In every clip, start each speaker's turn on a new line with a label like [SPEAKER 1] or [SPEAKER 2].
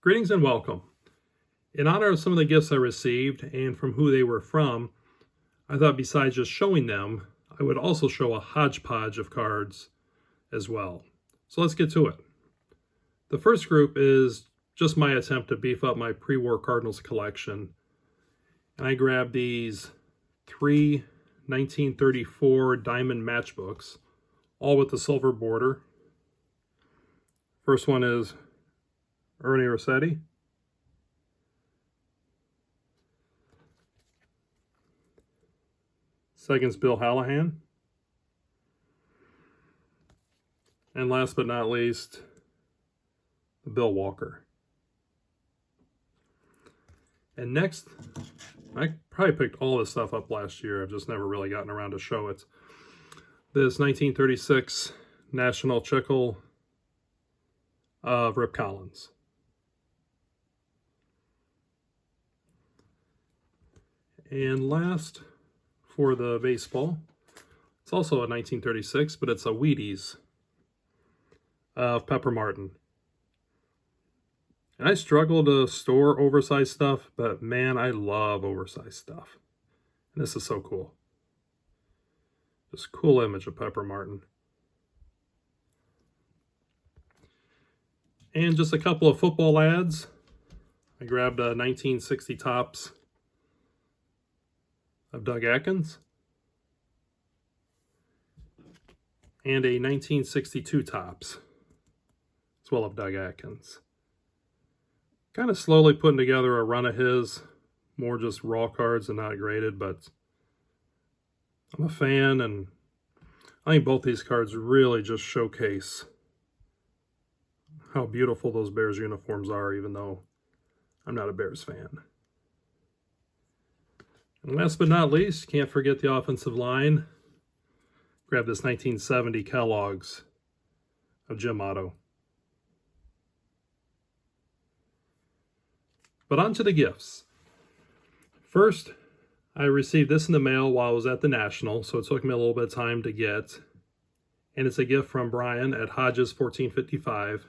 [SPEAKER 1] Greetings and welcome. In honor of some of the gifts I received and from who they were from, I thought besides just showing them, I would also show a hodgepodge of cards as well. So let's get to it. The first group is just my attempt to beef up my pre-war Cardinals collection. And I grabbed these three 1934 diamond matchbooks, all with the silver border. First one is Ernie Rossetti. Second's Bill Hallahan. And last but not least, Bill Walker. And next, I probably picked all this stuff up last year. I've just never really gotten around to show it. This 1936 National Chickle of Rip Collins. And last, for the baseball, it's also a 1936, but it's a Wheaties of Pepper Martin. And I struggle to store oversized stuff, but man, I love oversized stuff. And this is so cool. Just cool image of Pepper Martin. And just a couple of football ads. I grabbed a 1960 Topps of Doug Atkins and a 1962 Topps as well of Doug Atkins. Kind of slowly putting together a run of his, more just raw cards and not graded, but I'm a fan, and I think both these cards really just showcase how beautiful those Bears uniforms are, even though I'm not a Bears fan. And last but not least, can't forget the offensive line. Grab this 1970 Kellogg's of Jim Otto. But on to the gifts. First, I received this in the mail while I was at the National, so it took me a little bit of time to get. And it's a gift from Brian at Hodges 1455.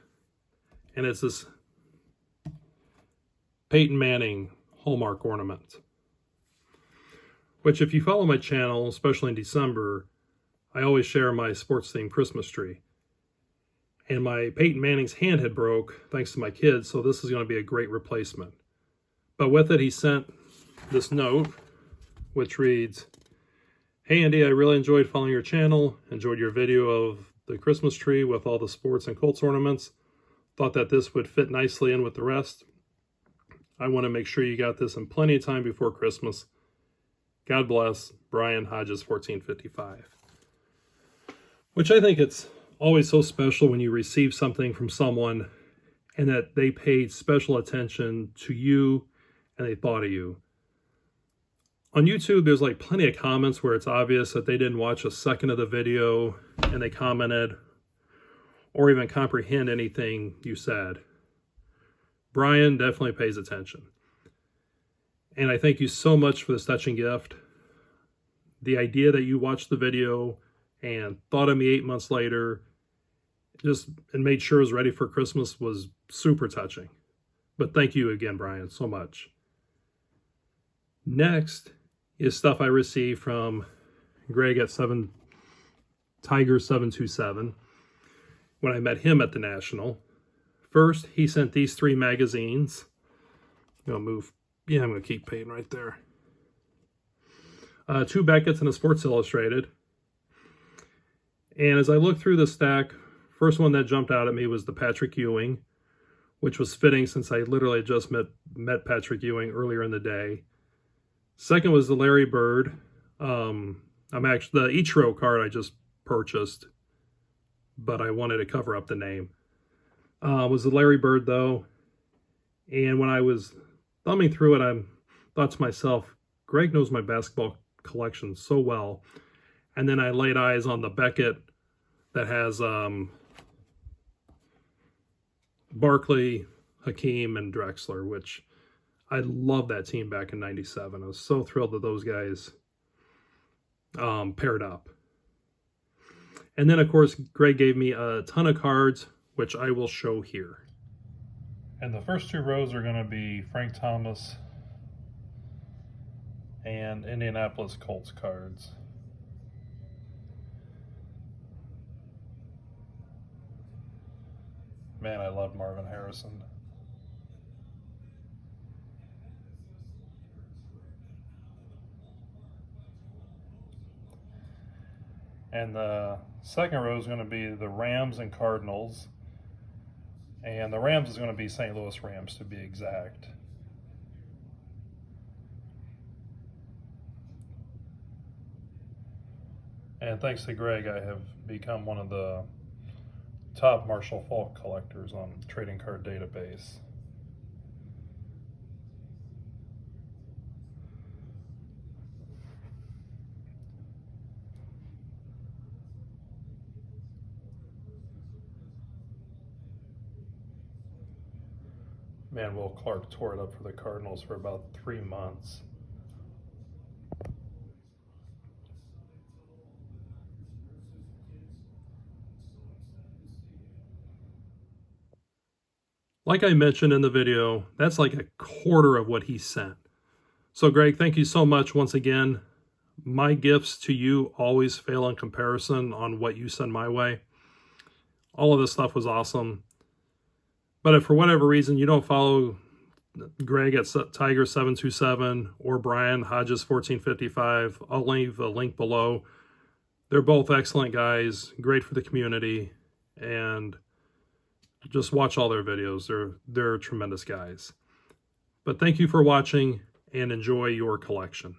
[SPEAKER 1] And it's this Peyton Manning Hallmark ornament, which if you follow my channel, especially in December, I always share my sports-themed Christmas tree. And my Peyton Manning's hand had broke thanks to my kids, so this is going to be a great replacement. But with it, he sent this note, which reads, "Hey Andy, I really enjoyed following your channel, enjoyed your video of the Christmas tree with all the sports and Colts ornaments. Thought that this would fit nicely in with the rest. I want to make sure you got this in plenty of time before Christmas. God bless, Brian Hodges 1455. Which I think it's always so special when you receive something from someone and that they paid special attention to you and they thought of you. On YouTube, there's like plenty of comments where it's obvious that they didn't watch a second of the video and they commented or even comprehend anything you said. Brian definitely pays attention. And I thank you so much for this touching gift. The idea that you watched the video and thought of me 8 months later and made sure it was ready for Christmas was super touching. But thank you again, Brian, so much. Next is stuff I received from Greg at Tiger 727 when I met him at the National. First, he sent these three magazines. I'm going to keep painting right there. Two Beckett's and a Sports Illustrated. And as I looked through the stack, first one that jumped out at me was the Patrick Ewing, which was fitting since I literally just met Patrick Ewing earlier in the day. Second was the Larry Bird. The Ichiro card I just purchased, but I wanted to cover up the name. Was the Larry Bird, though. And when I was thumbing through it, I thought to myself, Greg knows my basketball collection so well. And then I laid eyes on the Beckett that has Barkley, Hakeem, and Drexler, which I love that team back in '97. I was so thrilled that those guys paired up. And then, of course, Greg gave me a ton of cards, which I will show here. And the first two rows are going to be Frank Thomas and Indianapolis Colts cards. Man, I love Marvin Harrison. And the second row is going to be the Rams and Cardinals. And the Rams is going to be St. Louis Rams, to be exact. And thanks to Greg, I have become one of the top Marshall Falk collectors on Trading Card Database. Man, Will Clark tore it up for the Cardinals for about 3 months. Like I mentioned in the video, that's like a quarter of what he sent. So Greg, thank you so much once again. My gifts to you always fail in comparison on what you send my way. All of this stuff was awesome. But if for whatever reason you don't follow Greg at Tiger727 or Brian Hodges1455, I'll leave a link below. They're both excellent guys, great for the community, and just watch all their videos. They're tremendous guys. But thank you for watching and enjoy your collection.